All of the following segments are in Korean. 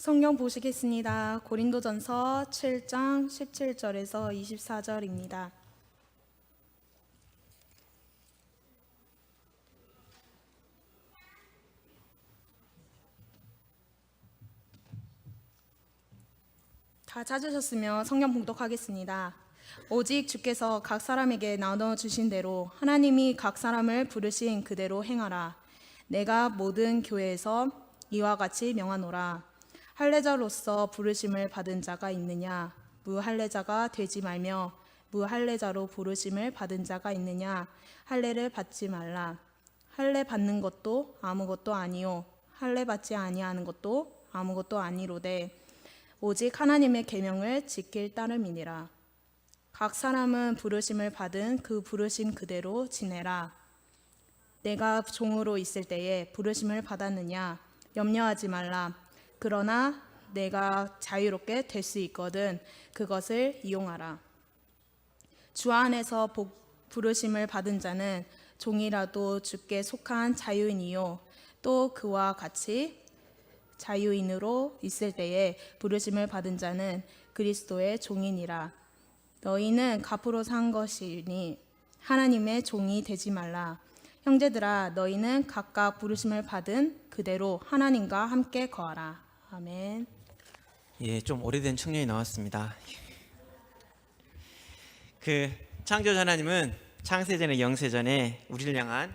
성경 보시겠습니다. 고린도전서 7장 17절에서 24절입니다. 다 찾으셨으면 성경 봉독하겠습니다. 오직 주께서 각 사람에게 나눠주신 대로 하나님이 각 사람을 부르신 그대로 행하라. 내가 모든 교회에서 이와 같이 명하노라. 할례자로서 부르심을 받은 자가 있느냐? 무할례자가 되지 말며 무할례자로 부르심을 받은 자가 있느냐? 할례를 받지 말라. 할례 받는 것도 아무것도 아니요 할례 받지 아니하는 것도 아무것도 아니로되 오직 하나님의 계명을 지킬 따름이니라. 각 사람은 부르심을 받은 그 부르심 그대로 지내라. 내가 종으로 있을 때에 부르심을 받았느냐? 염려하지 말라. 그러나 내가 자유롭게 될 수 있거든 그것을 이용하라. 주 안에서 부르심을 받은 자는 종이라도 주께 속한 자유인이요 또 그와 같이 자유인으로 있을 때에 부르심을 받은 자는 그리스도의 종이니라. 너희는 값으로 산 것이니 하나님의 종이 되지 말라. 형제들아, 너희는 각각 부르심을 받은 그대로 하나님과 함께 거하라. 아멘. 좀 오래된 청년이 나왔습니다. 창조주 하나님은 창세전에 영세전에 우리를 향한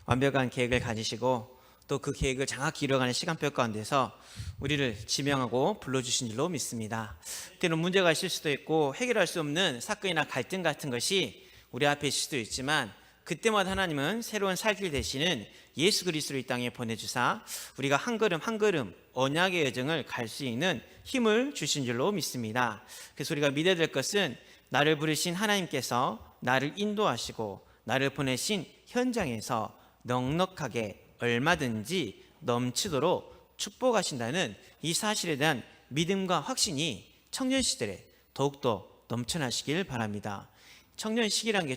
완벽한 계획을 가지시고 또 그 계획을 정확히 이뤄가는 시간표 가운데서 우리를 지명하고 불러주신 줄로 믿습니다. 때로는 문제가 있을 수도 있고 해결할 수 없는 사건이나 갈등 같은 것이 우리 앞에 있을 수도 있지만 그때마다 하나님은 새로운 살 길 되시는 예수 그리스도를 이 땅에 보내주사 우리가 한 걸음 한 걸음 언약의 여정을 갈 수 있는 힘을 주신 줄로 믿습니다. 그래서 우리가 믿어야 될 것은 나를 부르신 하나님께서 나를 인도하시고 나를 보내신 현장에서 넉넉하게 얼마든지 넘치도록 축복하신다는 이 사실에 대한 믿음과 확신이 청년 시절에 더욱더 넘쳐나시길 바랍니다. 청년 시기란 게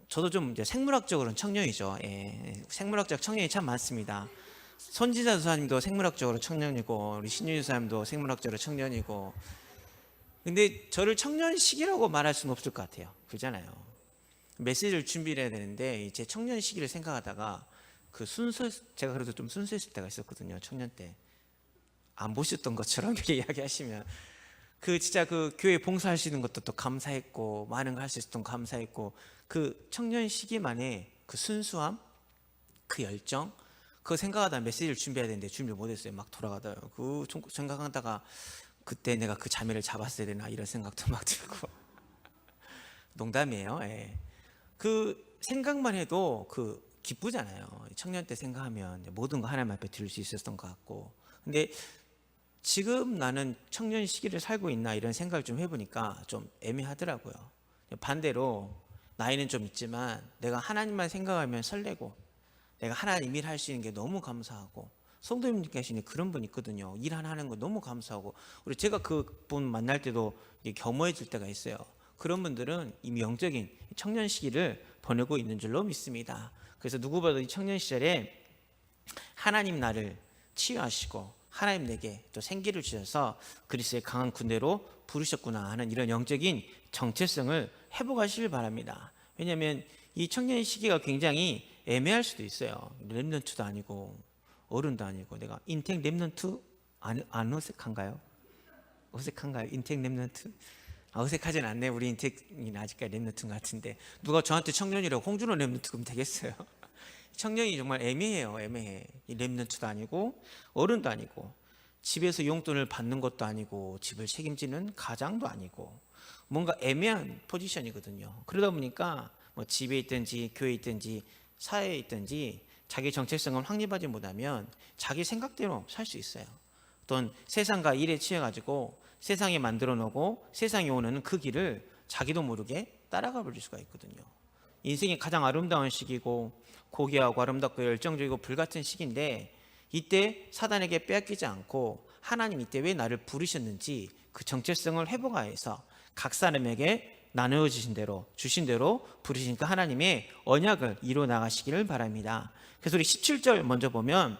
저도 좀 이제 생물학적으로는 청년이죠. 생물학적 청년이 참 많습니다. 손지자 도사님도 생물학적으로 청년이고 우리 신윤 도사님도 생물학적으로 청년이고, 근데 저를 청년 시기라고 말할 수는 없을 것 같아요. 그렇잖아요. 메시지를 준비를 해야 되는데 제 청년 시기를 생각하다가 제가 그래도 좀 순수했을 때가 있었거든요. 청년 때 안 보셨던 것처럼 이렇게 이야기하시면 진짜 교회 봉사하시는 것도 또 감사했고 많은 거 할 수 있었던 거 감사했고 청년 시기만의 순수함, 열정, 그거 생각하다 메시지를 준비해야 되는데 준비를 못했어요. 막 돌아가다가 생각하다가 그때 내가 자매를 잡았어야 되나 이런 생각도 막 들고 농담이에요. 생각만 해도 기쁘잖아요. 청년 때 생각하면 모든 거 하나님 앞에 드릴 수 있었던 것 같고, 근데 지금 나는 청년 시기를 살고 있나 이런 생각을 좀 해보니까 좀 애매하더라고요. 반대로 나이는 좀 있지만 내가 하나님만 생각하면 설레고 내가 하나님 일 할 수 있는 게 너무 감사하고, 성도님들께 하시는 그런 분 있거든요. 일 하나 하는 거 너무 감사하고, 제가 그분 만날 때도 겸허해질 때가 있어요. 그런 분들은 이미 영적인 청년 시기를 보내고 있는 줄로 믿습니다. 그래서 누구보다 이 청년 시절에 하나님 나를 치유하시고 하나님 내게 또 생기를 주셔서 그리스도의 강한 군대로 부르셨구나 하는 이런 영적인 정체성을 회복하시길 바랍니다. 왜냐하면 이 청년 시기가 굉장히 애매할 수도 있어요. 랩런트도 아니고 어른도 아니고. 내가 인텍 랩런트 안 어색한가요? 어색한가요? 인텍 랩런트? 어색하진 않네. 우리 인텍이 아직까지 랩런트 같은데 누가 저한테 청년이라고 홍준호 랩런트 그러면 되겠어요? 청년이 정말 애매해요. 애매해. 랩런트도 아니고 어른도 아니고 집에서 용돈을 받는 것도 아니고 집을 책임지는 가장도 아니고 뭔가 애매한 포지션이거든요. 그러다 보니까 집에 있든지 교회에 있든지 사회에 있든지 자기 정체성을 확립하지 못하면 자기 생각대로 살 수 있어요. 또는 세상과 일에 취해가지고 세상에 만들어 놓고 세상에 오는 그 길을 자기도 모르게 따라가 버릴 수가 있거든요. 인생이 가장 아름다운 시기고 고귀하고 아름답고 열정적이고 불같은 시기인데 이때 사단에게 빼앗기지 않고 하나님 이때 왜 나를 부르셨는지 그 정체성을 회복하여서 각 사람에게 나누어 주신 대로 부르시니까 하나님의 언약을 이루어 나가시기를 바랍니다. 그래서 우리 17절 먼저 보면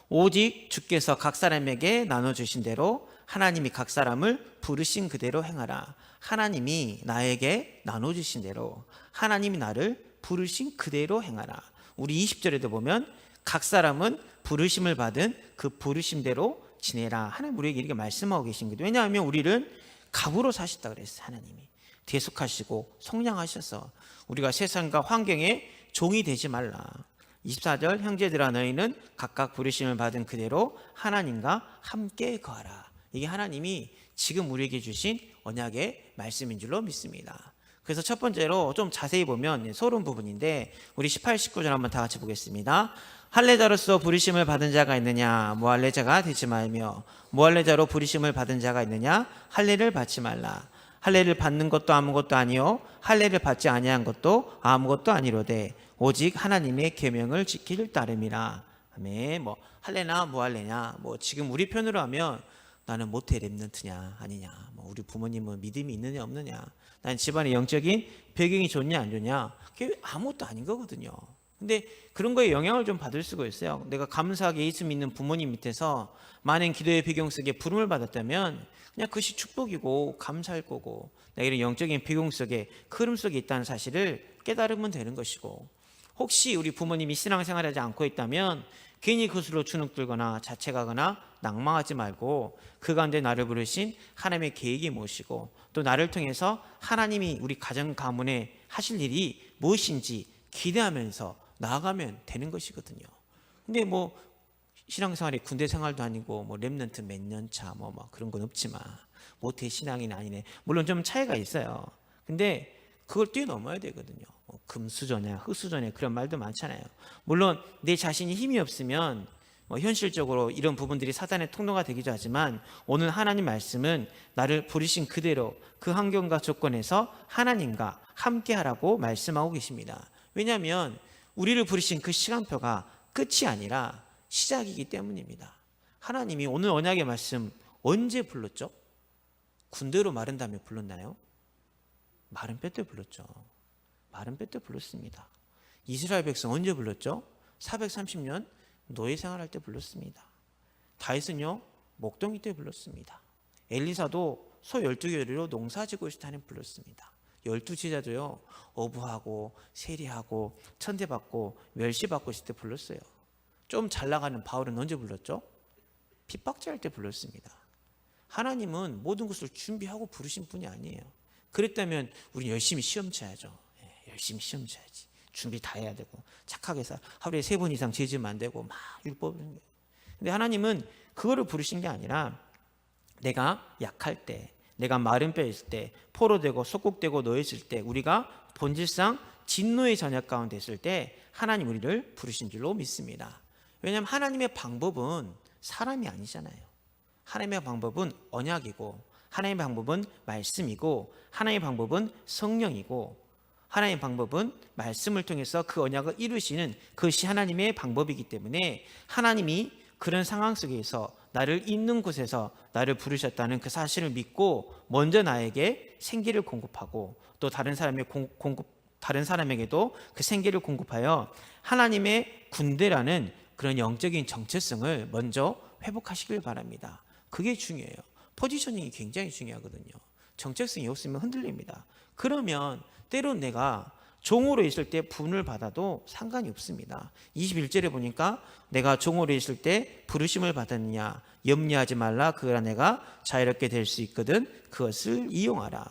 오직 주께서 각 사람에게 나눠주신 대로 하나님이 각 사람을 부르신 그대로 행하라. 하나님이 나에게 나눠주신 대로 하나님이 나를 부르신 그대로 행하라. 우리 20절에도 보면 각 사람은 부르심을 받은 그 부르심대로 지내라. 하나님 우리에게 이렇게 말씀하고 계신 거죠. 왜냐하면 우리를 갑으로 사셨다 그랬어요. 하나님이 대속하시고 속량하셔서 우리가 세상과 환경에 종이 되지 말라. 24절 형제들아 너희는 각각 부르심을 받은 그대로 하나님과 함께 거하라. 이게 하나님이 지금 우리에게 주신 언약의 말씀인 줄로 믿습니다. 그래서 첫 번째로 좀 자세히 보면 소름 부분인데 우리 18, 19절 한번 다 같이 보겠습니다. 할례자로서 부르심을 받은 자가 있느냐 무할례자가 되지 말며 무할례자로 부르심을 받은 자가 있느냐 할례를 받지 말라. 할례를 받는 것도 아무것도 아니요 할례를 받지 아니한 것도 아무것도 아니로되 오직 하나님의 계명을 지킬 따름이라. 아멘. 뭐 할례나 무할례냐 뭐 지금 우리 편으로 하면 나는 모태 렘넌트냐 아니냐 뭐 우리 부모님은 믿음이 있느냐 없느냐 난 집안의 영적인 배경이 좋냐 안 좋냐 그게 아무것도 아닌 거거든요. 근데 그런 거에 영향을 좀 받을 수가 있어요. 내가 감사하게 예수 믿는 부모님 밑에서 많은 기도의 배경 속에 부름을 받았다면 그냥 그것이 축복이고 감사할 거고 내가 이런 영적인 배경 속에 흐름 속에 있다는 사실을 깨달으면 되는 것이고 혹시 우리 부모님이 신앙생활하지 않고 있다면 괜히 그것으로 주눅들거나 자책하거나 낭망하지 말고 그 가운데 나를 부르신 하나님의 계획이 무엇이고 또 나를 통해서 하나님이 우리 가정 가문에 하실 일이 무엇인지 기대하면서 나아가면 되는 것이거든요. 근데 뭐 신앙생활이 군대 생활도 아니고 뭐 렘넌트 몇 년 차 뭐 그런 건 없지만 모태 신앙인 아니네. 물론 좀 차이가 있어요. 근데 그걸 뛰어넘어야 되거든요. 뭐 금수저냐 흙수저냐 그런 말도 많잖아요. 물론 내 자신이 힘이 없으면 뭐 현실적으로 이런 부분들이 사단의 통로가 되기도 하지만 오늘 하나님 말씀은 나를 부르신 그대로 그 환경과 조건에서 하나님과 함께하라고 말씀하고 계십니다. 왜냐하면 우리를 부르신 그 시간표가 끝이 아니라 시작이기 때문입니다. 하나님이 오늘 언약의 말씀 언제 불렀죠? 군대로 마른 다음에 불렀나요? 마른 뼈 때 불렀죠. 마른 뼈 때 불렀습니다. 이스라엘 백성 언제 불렀죠? 430년 노예 생활할 때 불렀습니다. 다윗은요 목동이 때 불렀습니다. 엘리사도 소 12개로 농사지고 있을 때 불렀습니다. 12제자도요 어부하고 세리하고 천대받고 멸시받고 있을 때 불렀어요. 좀 잘 나가는 바울은 언제 불렀죠? 핍박자할 때 불렀습니다. 하나님은 모든 것을 준비하고 부르신 분이 아니에요. 그랬다면 우리 열심히 시험 쳐야죠. 열심히 시험 쳐야지. 준비 다 해야 되고 착하게 하루에 3번 이상 죄지면 안 되고 막 율법. 근데 하나님은 그거를 부르신 게 아니라 내가 약할 때 내가 마른 뼈 있을 때 포로되고 속국되고 놓였을 때 우리가 본질상 진노의 전약 가운데 있을 때 하나님 우리를 부르신 줄로 믿습니다. 왜냐하면 하나님의 방법은 사람이 아니잖아요. 하나님의 방법은 언약이고 하나님의 방법은 말씀이고 하나님의 방법은 성령이고 하나님의 방법은 말씀을 통해서 그 언약을 이루시는 그것이 하나님의 방법이기 때문에 하나님이 그런 상황 속에서 나를 있는 곳에서 나를 부르셨다는 그 사실을 믿고 먼저 나에게 생기를 공급하고 또 다른 사람에게도 그 생기를 공급하여 하나님의 군대라는 그런 영적인 정체성을 먼저 회복하시길 바랍니다. 그게 중요해요. 포지셔닝이 굉장히 중요하거든요. 정체성이 없으면 흔들립니다. 그러면 때론 내가 종으로 있을 때 분을 받아도 상관이 없습니다. 21절에 보니까 내가 종으로 있을 때 부르심을 받았느냐 염려하지 말라 그러나 내가 자유롭게 될 수 있거든 그것을 이용하라.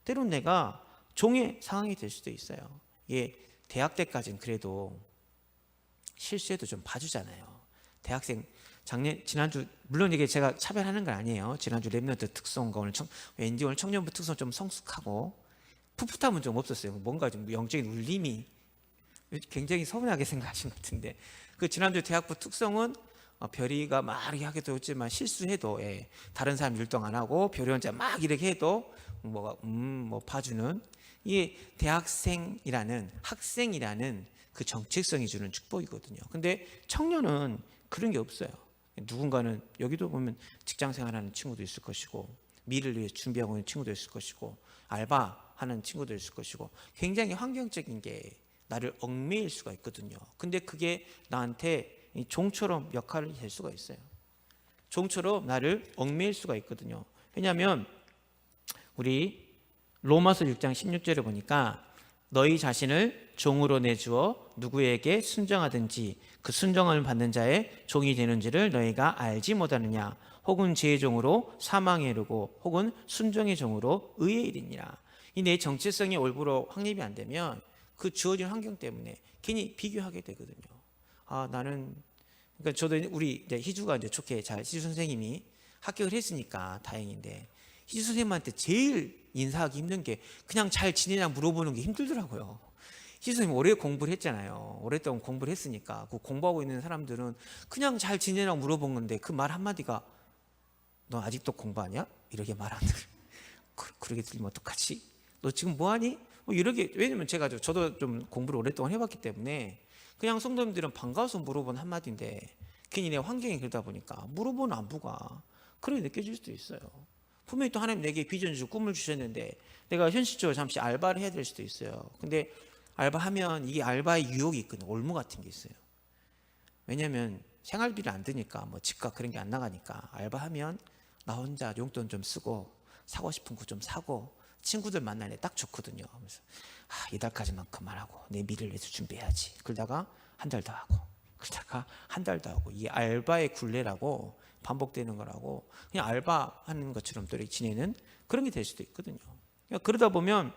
때론 내가 종의 상황이 될 수도 있어요. 이게 대학 때까지는 그래도 실수해도 좀 봐주잖아요. 대학생 지난주 물론 이게 제가 차별하는 건 아니에요. 지난주 랩런트 특성과 왠지 오늘 청년부 특성 좀 성숙하고 풋풋함은 좀 없었어요. 뭔가 좀 영적인 울림이 굉장히 서운하게 생각하신 것 같은데 그 지난주 대학부 특성은 별이가 막 이렇게 하기도 했지만 실수해도 다른 사람 율동 안 하고 별이 혼자 막 이렇게 해도 뭐 봐주는 이게 대학생이라는 학생이라는 그 정체성이 주는 축복이거든요. 근데 청년은 그런 게 없어요. 누군가는 여기도 보면 직장 생활하는 친구도 있을 것이고 미래를 위해 준비하고 있는 친구도 있을 것이고 알바하는 친구도 있을 것이고 굉장히 환경적인 게 나를 얽매일 수가 있거든요. 근데 그게 나한테 이 종처럼 역할을 할 수가 있어요. 종처럼 나를 얽매일 수가 있거든요. 왜냐하면 우리 로마서 6장 16절에 보니까 너희 자신을 종으로 내주어 누구에게 순정하든지 그 순정을 받는 자의 종이 되는지를 너희가 알지 못하느냐. 혹은 죄의 종으로 사망에 이르고 혹은 순종의 종으로 의에 이르니라. 이 내 정체성이 올바로 확립이 안 되면 그 주어진 환경 때문에 괜히 비교하게 되거든요. 나는 그러니까 저도 우리 이제 희주가 이제 좋게 잘 희주 선생님이 합격을 했으니까 다행인데 희주 선생님한테 제일 인사하기 힘든 게 그냥 잘 지내냐 물어보는 게 힘들더라고요. 희주 선생님 오래 공부를 했잖아요. 오랫동안 공부를 했으니까 그 공부하고 있는 사람들은 그냥 잘 지내냐고 물어본 건데 그 말 한마디가 너 아직도 공부하냐? 이렇게 말하는 그러게 들리면 어떡하지? 너 지금 뭐하니? 이렇게 왜냐면 저도 좀 공부를 오랫동안 해봤기 때문에 그냥 성도님들은 반가워서 물어본 한마디인데 괜히 내 환경이 그러다 보니까 물어보는 안부가 그렇게 느껴질 수도 있어요. 분명히 또 하나님 내게 비전 주고 꿈을 주셨는데 내가 현실적으로 잠시 알바를 해야 될 수도 있어요. 근데 알바하면 이게 알바의 유혹이 있거든요. 올무 같은 게 있어요. 왜냐하면 생활비를 안 드니까 뭐 집값 그런 게 안 나가니까 알바하면 나 혼자 용돈 좀 쓰고 사고 싶은 거 좀 사고 친구들 만나는 게 딱 좋거든요. 그래서 이달까지만 그만하고 내 미래를 위해서 준비해야지. 그러다가 한 달 더 하고 그러다가 한 달 더 하고 이게 알바의 굴레라고 반복되는 거라고 그냥 알바하는 것처럼 또 지내는 그런 게 될 수도 있거든요. 그러다 보면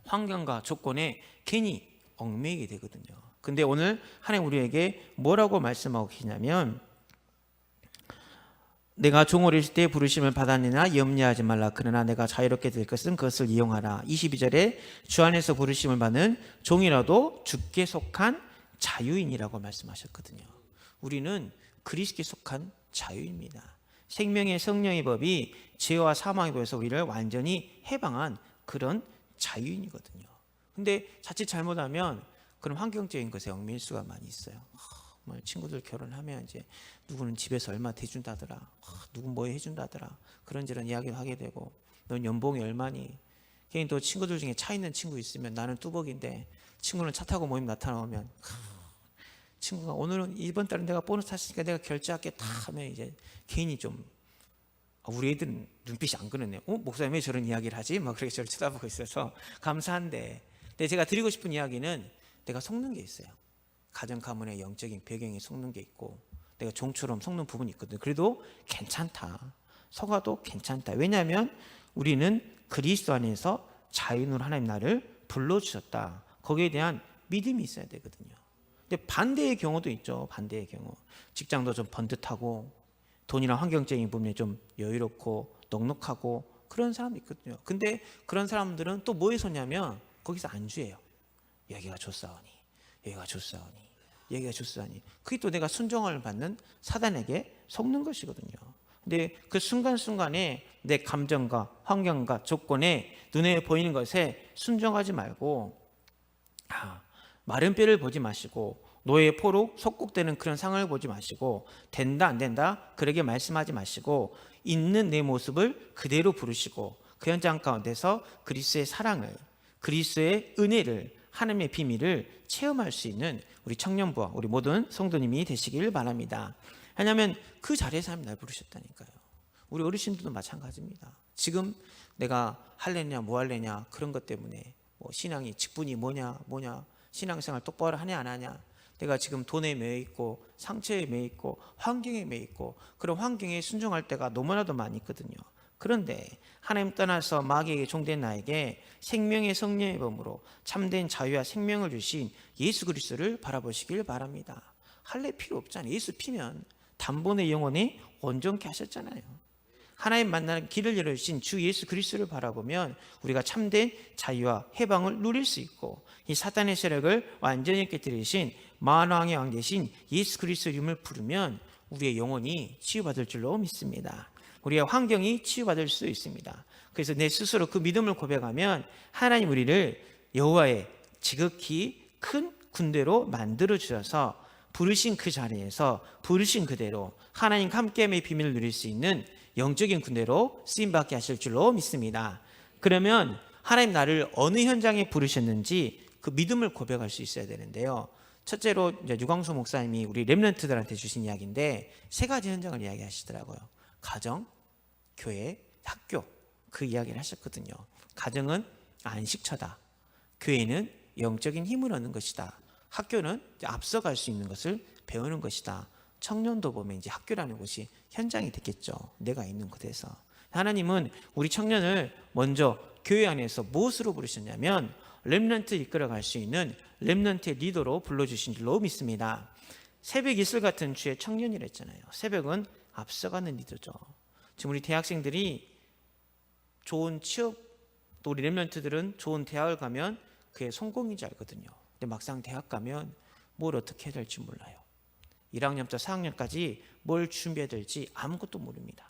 환경과 조건에 괜히 얽매이게 되거든요. 근데 오늘 하나님 우리에게 뭐라고 말씀하고 계시냐면 내가 종으로 있을 때 부르심을 받았느냐 염려하지 말라. 그러나 내가 자유롭게 될 것은 그것을 이용하라. 22절에 주 안에서 부르심을 받는 종이라도 주께 속한 자유인이라고 말씀하셨거든요. 우리는 그리스도께 속한 자유입니다. 생명의 성령의 법이 죄와 사망의 법에서 우리를 완전히 해방한 그런 자유인이거든요. 근데 자칫 잘못하면 그런 환경적인 것에 얽매일 수가 많이 있어요. 친구들 결혼하면 이제 누구는 집에서 얼마 대준다더라, 누군 뭐 해준다더라, 그런저런 이야기를 하게 되고, 넌 연봉이 얼마니? 괜히 또 친구들 중에 차 있는 친구 있으면 나는 뚜벅인데 친구는 차 타고 모임 나타나오면 친구가 오늘은 이번 달은 내가 보너스 탔으니까 내가 결제할게 다 하면 이제 괜히 좀 우리 애들은 눈빛이 안 그러네. 목사님 왜 저런 이야기를 하지? 막 그렇게 저를 쳐다보고 있어서 감사한데, 근데 제가 드리고 싶은 이야기는 내가 속는 게 있어요. 가정 가문의 영적인 배경이 속는 게 있고 내가 종처럼 속는 부분이 있거든요. 그래도 괜찮다. 속아도 괜찮다. 왜냐하면 우리는 그리스도 안에서 자유인으로 하나님 나를 불러주셨다. 거기에 대한 믿음이 있어야 되거든요. 근데 반대의 경우도 있죠. 반대의 경우. 직장도 좀 번듯하고 돈이나 환경적인 부분이 좀 여유롭고 넉넉하고 그런 사람도 있거든요. 근데 그런 사람들은 또 뭐에 서냐면 거기서 안주해요. 여기가 좋사오니, 여기가 좋사오니, 여기가 좋사오니. 그게 또 내가 순종을 받는 사단에게 속는 것이거든요. 근데 그 순간순간에 내 감정과 환경과 조건에 눈에 보이는 것에 순종하지 말고 마른 뼈를 보지 마시고 노예의 포로 속국되는 그런 상황을 보지 마시고 된다 안 된다 그러게 말씀하지 마시고 있는 내 모습을 그대로 부르시고 그 현장 가운데서 그리스도의 사랑을, 그리스도의 은혜를, 하나님의 비밀을 체험할 수 있는 우리 청년부와 우리 모든 성도님이 되시길 바랍니다. 왜냐하면 그 자리에서 하나님 날 부르셨다니까요. 우리 어르신들도 마찬가지입니다. 지금 내가 할래냐 뭐 할래냐 그런 것 때문에 뭐 신앙이 직분이 뭐냐 신앙생활 똑바로 하냐 안 하냐, 내가 지금 돈에 매여 있고 상처에 매여 있고 환경에 매여 있고 그런 환경에 순종할 때가 너무나도 많이 있거든요. 그런데 하나님 떠나서 마귀에게 종된 나에게 생명의 성령의 법으로 참된 자유와 생명을 주신 예수 그리스도를 바라보시길 바랍니다. 할례 필요 없잖아요. 예수 피면 단번에 영원히 온전케 하셨잖아요. 하나님 만나는 길을 열어주신 주 예수 그리스도를 바라보면 우리가 참된 자유와 해방을 누릴 수 있고 이 사탄의 세력을 완전히 깨뜨리신 만왕의 왕 되신 예수 그리스도 이름을 부르면 우리의 영혼이 치유받을 줄로 믿습니다. 우리의 환경이 치유받을 수 있습니다. 그래서 내 스스로 그 믿음을 고백하면 하나님 우리를 여호와의 지극히 큰 군대로 만들어 주셔서 부르신 그 자리에서 부르신 그대로 하나님과 함께함의 비밀을 누릴 수 있는 영적인 군대로 쓰임받게 하실 줄로 믿습니다. 그러면 하나님 나를 어느 현장에 부르셨는지 그 믿음을 고백할 수 있어야 되는데요. 첫째로 이제 유광수 목사님이 우리 렘넌트들한테 주신 이야기인데 세 가지 현장을 이야기하시더라고요. 가정, 교회, 학교, 그 이야기를 하셨거든요. 가정은 안식처다. 교회는 영적인 힘을 얻는 것이다. 학교는 앞서갈 수 있는 것을 배우는 것이다. 청년도 보면 이제 학교라는 곳이 현장이 됐겠죠. 내가 있는 곳에서. 하나님은 우리 청년을 먼저 교회 안에서 무엇으로 부르셨냐면 렘넌트 이끌어갈 수 있는 렘넌트의 리더로 불러주신 줄로 믿습니다. 새벽 이슬 같은 주의 청년이라 했잖아요. 새벽은 앞서가는 리더죠. 지금 우리 대학생들이 좋은 취업, 또 우리 렘넌트들은 좋은 대학을 가면 그게 성공인 줄 알거든요. 근데 막상 대학 가면 뭘 어떻게 해야 될지 몰라요. 1학년부터 4학년까지 뭘 준비해야 될지 아무것도 모릅니다.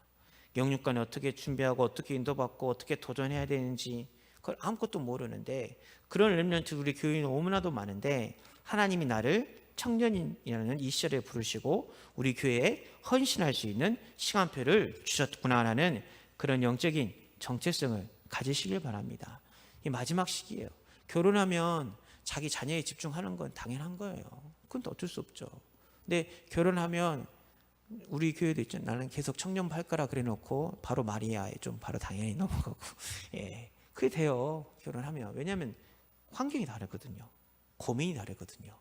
영육간에 어떻게 준비하고 어떻게 인도받고 어떻게 도전해야 되는지 그걸 아무것도 모르는데, 그런 렘넌트 우리 교인이 너무나도 많은데 하나님이 나를 청년이라는 이 시절에 부르시고 우리 교회에 헌신할 수 있는 시간표를 주셨구나라는 그런 영적인 정체성을 가지시길 바랍니다. 이 마지막 시기예요. 결혼하면 자기 자녀에 집중하는 건 당연한 거예요. 그건 또 어쩔 수 없죠. 근데 결혼하면 우리 교회도 있죠. 나는 계속 청년부 할 거라 그래 놓고 바로 마리아에 좀 바로 당연히 넘어가고 예, 그게 돼요. 결혼하면. 왜냐하면 환경이 다르거든요. 고민이 다르거든요.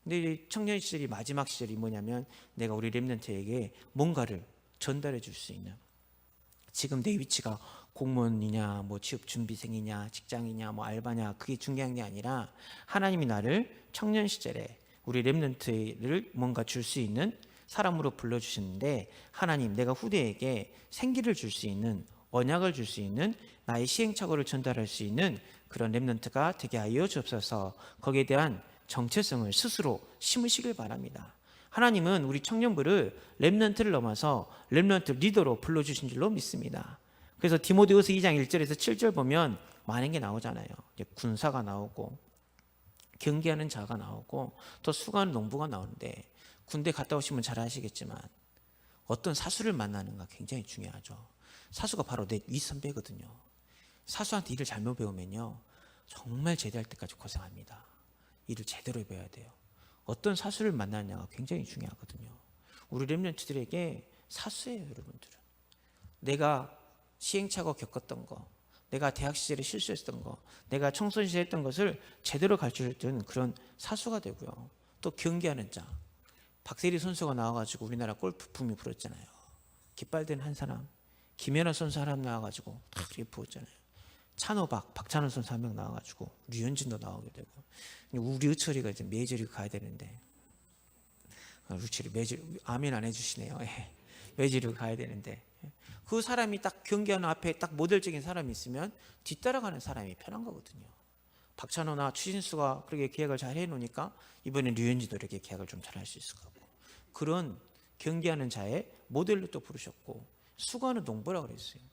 근데 이 청년 시절이 마지막 시절이 뭐냐면 내가 우리 렘넌트에게 뭔가를 전달해 줄 수 있는, 지금 내 위치가 공무원이냐 뭐 취업 준비생이냐 직장이냐 뭐 알바냐 그게 중요한 게 아니라 하나님이 나를 청년 시절에 우리 렘넌트를 뭔가 줄 수 있는 사람으로 불러주셨는데, 하나님 내가 후대에게 생기를 줄 수 있는, 언약을 줄 수 있는, 나의 시행착오를 전달할 수 있는 그런 렘넌트가 되게 하여 주옵소서. 거기에 대한 정체성을 스스로 심으시길 바랍니다. 하나님은 우리 청년부를 렘넌트를 넘어서 렘넌트 리더로 불러주신 줄로 믿습니다. 그래서 디모데후서 2장 1절에서 7절 보면 많은 게 나오잖아요. 이제 군사가 나오고 경계하는 자가 나오고 또 수고하는 농부가 나오는데, 군대 갔다 오시면 잘 아시겠지만 어떤 사수를 만나는가 굉장히 중요하죠. 사수가 바로 내 윗선배거든요. 사수한테 일을 잘못 배우면요 정말 제대할 때까지 고생합니다. 일을 제대로 배워야 돼요. 어떤 사수를 만나느냐가 굉장히 중요하거든요. 우리 렘넌트들에게 사수예요. 여러분들은 내가 시행착오 겪었던 거, 내가 대학 시절에 실수했던 거, 내가 청소년 시절에 했던 것을 제대로 가르쳐주는 그런 사수가 되고요. 또 경기하는 자, 박세리 선수가 나와가지고 우리나라 골프 붐이 불었잖아요. 깃발된 한 사람, 김연아 선수 하나 나와가지고 탁 이렇게 부었잖아요. 찬호박, 박찬호 선수 한 명 나와가지고 류현진도 나오게 되고, 우리 의철이가 이제 메이저리그 가야 되는데, 의철이 메이저리그 아멘 안 해주시네요. 메이저리그 가야 되는데, 그 사람이 딱 경기하는 앞에 딱 모델적인 사람이 있으면 뒤따라가는 사람이 편한 거거든요. 박찬호나 추신수가 그렇게 계약을 잘 해놓으니까 이번엔 류현진도 이렇게 계약을 좀 잘 할 수 있을 거고, 그런 경기하는 자의 모델로 또 부르셨고, 수고하는 농부라고 그랬어요.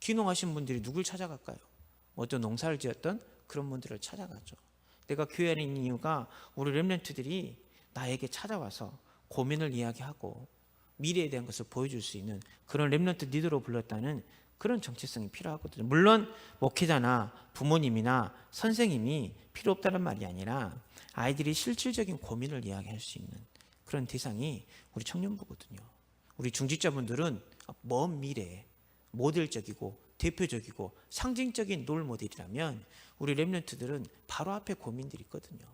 귀농하신 분들이 누굴 찾아갈까요? 어떤 농사를 지었던 그런 분들을 찾아가죠. 내가 교회 안에 있는 이유가 우리 렘넌트들이 나에게 찾아와서 고민을 이야기하고 미래에 대한 것을 보여줄 수 있는 그런 렘넌트 리더로 불렀다는 그런 정체성이 필요하거든요. 물론 목회자나 부모님이나 선생님이 필요 없다는 말이 아니라 아이들이 실질적인 고민을 이야기할 수 있는 그런 대상이 우리 청년부거든요. 우리 중직자분들은 먼 미래에 모델적이고 대표적이고 상징적인 롤 모델이라면 우리 렘넌트들은 바로 앞에 고민들이 있거든요.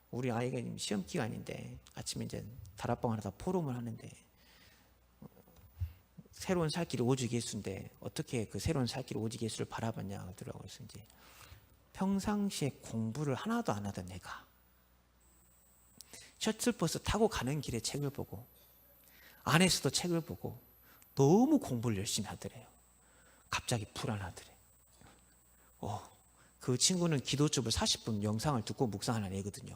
우리 아이가 지금 시험 기간인데 아침에 이제 다락방 하나 다 포럼을 하는데, 새로운 살길 오직 예수인데 어떻게 그 새로운 살길 오직 예수를 바라봤냐 하더라고요. 그래서 이제 평상시에 공부를 하나도 안 하던 내가 셔틀버스 타고 가는 길에 책을 보고 안에서도 책을 보고 너무 공부를 열심히 하더래요. 갑자기 불안하더래. 그 친구는 기도첩을 40분 영상을 듣고 묵상하는 애거든요.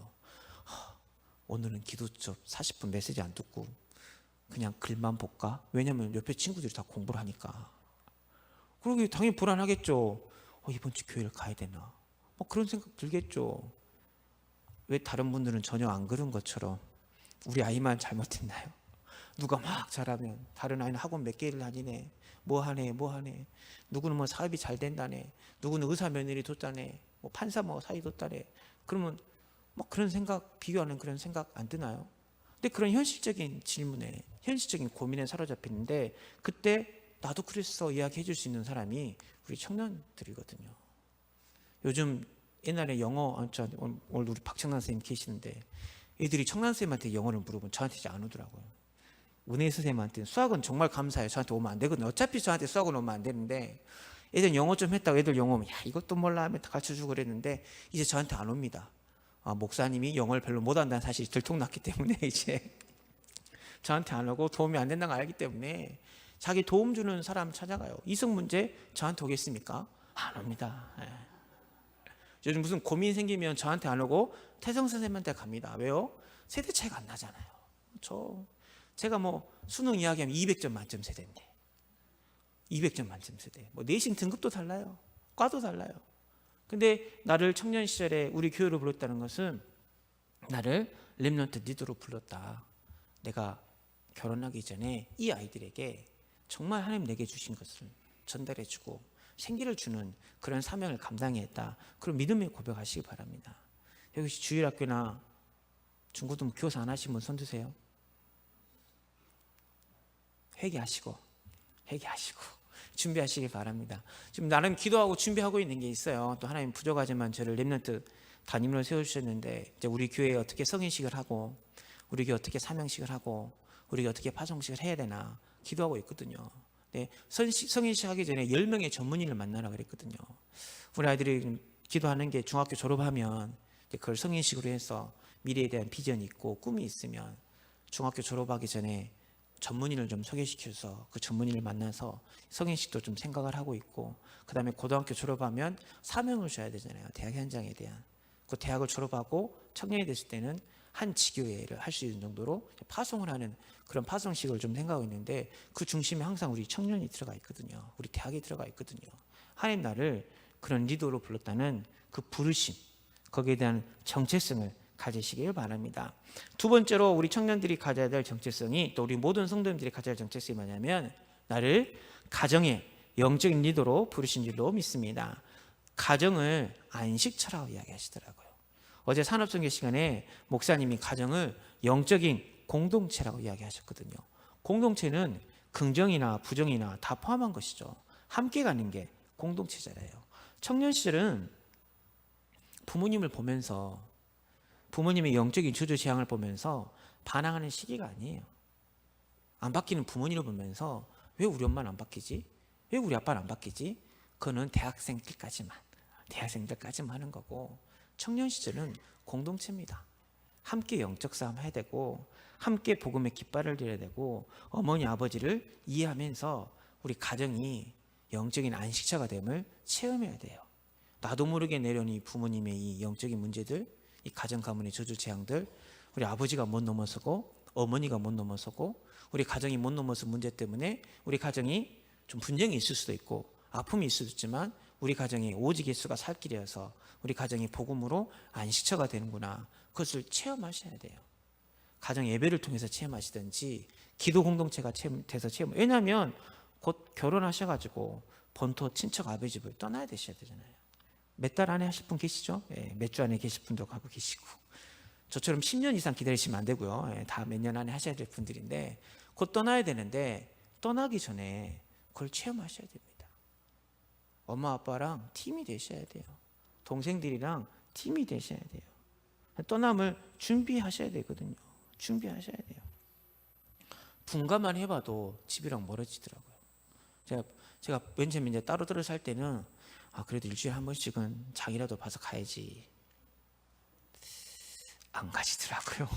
오늘은 기도첩 40분 메시지 안 듣고 그냥 글만 볼까? 왜냐면 옆에 친구들이 다 공부를 하니까. 그러기 당연히 불안하겠죠. 이번 주 교회를 가야 되나? 그런 생각 들겠죠. 왜 다른 분들은 전혀 안 그런 것처럼 우리 아이만 잘못했나요? 누가 막 잘하면 다른 아이는 학원 몇 개를 다니네, 뭐 하네. 누구는 뭐 사업이 잘 된다네, 누구는 의사 며느리 뒀다네, 뭐 판사 뭐 사이 뒀다네. 그러면 뭐 그런 생각, 비교하는 그런 생각 안 드나요? 근데 그런 현실적인 질문에, 현실적인 고민에 사로잡히는데, 그때 나도 그랬어 이야기해 줄 수 있는 사람이 우리 청년들이거든요. 요즘 옛날에 영어, 오늘 우리 박청란 선생님 계시는데, 애들이 청란 선생님한테 영어를 물어보면 저한테 이제 안 오더라고요. 은혜 선생님한테는 수학은 정말 감사해요. 저한테 오면 안 되거든요. 어차피 저한테 수학은 오면 안 되는데, 애들 영어 좀 했다고 애들 영어 오면 야 이것도 몰라 하면 가르쳐주고 그랬는데, 이제 저한테 안 옵니다. 목사님이 영어를 별로 못한다는 사실이 들통났기 때문에 이제 저한테 안 오고 도움이 안 된다는 걸 알기 때문에 자기 도움 주는 사람 찾아가요. 이성 문제 저한테 오겠습니까? 안 옵니다. 예. 요즘 무슨 고민 생기면 저한테 안 오고 태성 선생님한테 갑니다. 왜요? 세대 차이가 안 나잖아요. 제가 뭐 수능 이야기하면 200점 만점 세대인데, 200점 만점 세대. 뭐 내신 등급도 달라요. 과도 달라요. 근데 나를 청년 시절에 우리 교회로 불렀다는 것은 나를 렘넌트 리더로 불렀다. 내가 결혼하기 전에 이 아이들에게 정말 하나님 내게 주신 것을 전달해주고 생기를 주는 그런 사명을 감당해야 했다. 그런 믿음의 고백하시기 바랍니다. 여기 주일학교나 중고등 교사 안 하신 분 손 드세요. 회개하시고 준비하시기 바랍니다. 지금 나름 기도하고 준비하고 있는 게 있어요. 또 하나님 부족하지만 저를 렘넌트 담임으로 세워주셨는데, 이제 우리 교회에 어떻게 성인식을 하고, 우리 교회 어떻게 사명식을 하고, 우리 교회 어떻게 파송식을 해야 되나 기도하고 있거든요. 네, 성인식 하기 전에 10명의 전문인을 만나라 그랬거든요. 우리 아이들이 기도하는 게 중학교 졸업하면 그걸 성인식으로 해서 미래에 대한 비전이 있고 꿈이 있으면 중학교 졸업하기 전에 전문인을 좀 소개시켜서 그 전문인을 만나서 성인식도 좀 생각을 하고 있고, 그 다음에 고등학교 졸업하면 사명을 줘야 되잖아요. 대학 현장에 대한. 그 대학을 졸업하고 청년이 됐을 때는 한 지교회를 할 수 있는 정도로 파송을 하는 그런 파송식을 좀 생각하고 있는데, 그 중심에 항상 우리 청년이 들어가 있거든요. 우리 대학이 들어가 있거든요. 하나님 나를 그런 리더로 불렀다는 그 부르심, 거기에 대한 정체성을 가지시길 바랍니다. 두 번째로 우리 청년들이 가져야 될 정체성이, 또 우리 모든 성도님들이 가져야 할 정체성이 뭐냐면, 나를 가정의 영적인 리더로 부르신 줄로 믿습니다. 가정을 안식처라고 이야기하시더라고요. 어제 산업선교 시간에 목사님이 가정을 영적인 공동체라고 이야기하셨거든요. 공동체는 긍정이나 부정이나 다 포함한 것이죠. 함께 가는 게 공동체잖아요. 청년 시절은 부모님을 보면서, 부모님의 영적인 주주 재앙을 보면서 반항하는 시기가 아니에요. 안 바뀌는 부모님을 보면서 왜 우리 엄마는 안 바뀌지? 왜 우리 아빠는 안 바뀌지? 그거는 대학생들까지만 하는 거고, 청년 시절은 공동체입니다. 함께 영적 싸움 해야 되고, 함께 복음의 깃발을 들여야 되고, 어머니 아버지를 이해하면서 우리 가정이 영적인 안식처가 됨을 체험해야 돼요. 나도 모르게 내려온 이 부모님의 이 영적인 문제들, 이 가정 가문의 저주 재앙들, 우리 아버지가 못 넘어서고 어머니가 못 넘어서고 우리 가정이 못 넘어서 문제 때문에 우리 가정이 좀 분쟁이 있을 수도 있고 아픔이 있을 수도 있지만, 우리 가정이 오직 예수가 살 길이어서 우리 가정이 복음으로 안식처가 되는구나, 그것을 체험하셔야 돼요. 가정 예배를 통해서 체험하시든지 기도 공동체가 돼서 체험. 왜냐하면 곧 결혼하셔가지고 본토 친척 아버지 집을 떠나야 되셔야 되잖아요. 몇 달 안에 하실 분 계시죠? 몇 주 안에 계실 분도 가고 계시고, 저처럼 10년 이상 기다리시면 안 되고요. 다 몇 년 안에 하셔야 될 분들인데, 곧 떠나야 되는데 떠나기 전에 그걸 체험하셔야 됩니다. 엄마 아빠랑 팀이 되셔야 돼요. 동생들이랑 팀이 되셔야 돼요. 떠남을 준비하셔야 되거든요. 준비하셔야 돼요. 분가만 해봐도 집이랑 멀어지더라고요. 제가 왠지 이제 따로 들어 살 때는 그래도 일주일에 한 번씩은 장이라도 봐서 가야지. 안 가시더라고요.